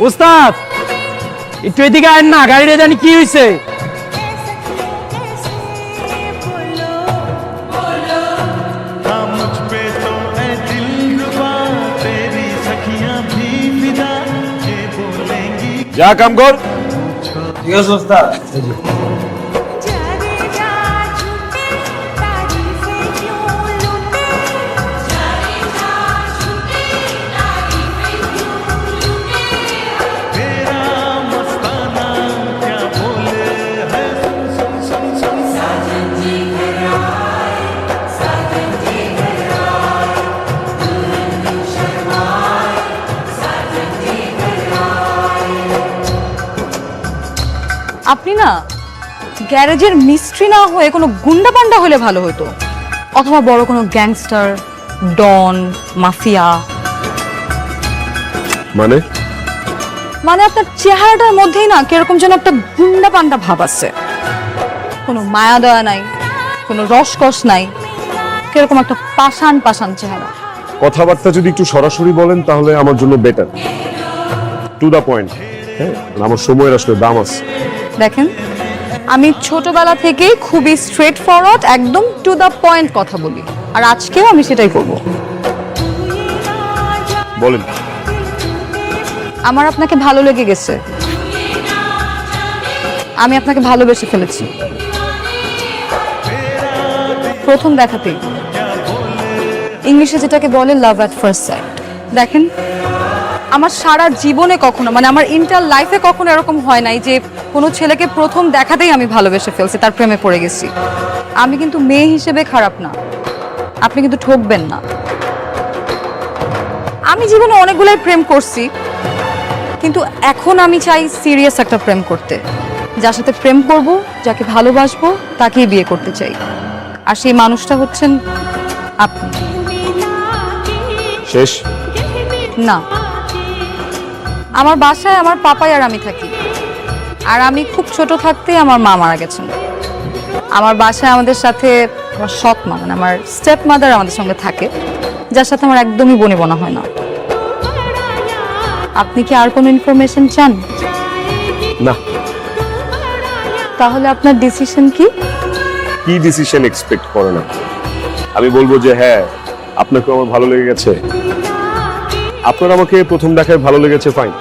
উস্তাদ একটু এদিকে আয় না, গাড়িটা জানি কি হয়েছে। যা কাম কর। ঠিক আছে উস্তাদ। আপনি না গ্যারেজের মিস্ত্রি না হয়ে কোনো গুন্ডা পান্ডা হলে ভালো হতো, অথবা বড় কোনো গ্যাংস্টার, ডন, মাফিয়া। মানে মানে আপনার চেহারাটার মধ্যেই না কিরকম যেন একটা গুন্ডা পান্ডা ভাব আছে, কোনো মায়া দয়া নাই, কোনো রসকস নাই, কিরকম একটা পাষাণ পাষাণ চেহারা। কথাবার্তা যদি একটু সরাসরি বলেন তাহলে আমার জন্য বেটার, টু দা পয়েন্ট। হ্যাঁ, আমার সময়ের আসলে দাম আছে। দেখেন, আমি ছোটবেলা থেকেই খুবই স্ট্রেট ফরওয়ার্ড, একদম টু দা পয়েন্ট কথা বলি, আর আজকেও আমি সেটাই করব। বলেন। আমার আপনাকে ভালো লেগে গেছে, আমি আপনাকে ভালোবেসে ফেলেছি প্রথম দেখাতেই। ইংলিশে যেটাকে বলে লাভ অ্যাট ফার্স্ট সাইট। দেখেন, আমার সারা জীবনে কখনো, মানে আমার ইন্টার লাইফে কখনো এরকম হয় নাই যে কোনো ছেলেকে প্রথম দেখাতেই আমি ভালোবেসে ফেলছি, তার প্রেমে পড়ে গেছি। আমি কিন্তু মেয়ে হিসেবে খারাপ না, আপনি কিন্তু ঠকবেন না। আমি জীবনে অনেকগুলাই প্রেম করছি, কিন্তু এখন আমি চাই সিরিয়াস একটা প্রেম করতে। যার সাথে প্রেম করব, যাকে ভালোবাসবো, তাকেই বিয়ে করতে চাই। আর সেই মানুষটা হচ্ছেন আপনি। শেষ? না, আমার বাসায় আমার পাপাই আর আমি থাকি। আর আমি খুব ছোট থাকতেই আমার মা মারা গেছেন। আমার বাসায় আমাদের সাথে আমার সৎ মা, মানে আমার স্টেপ মাদার আমাদের সঙ্গে থাকে, যার সাথে আমার একদমই বনিবনা হয় না। আপনি কি আর কোনো ইনফরমেশন চান? না। তাহলে আপনার ডিসিশন কি? কি ডিসিশন এক্সপেক্ট করে না? আমি বলবো যে হ্যাঁ, আপনাকে আমার ভালো লেগে গেছে, আপনার আমাকে প্রথম দেখায় ভালো লেগেছে, ফাইন।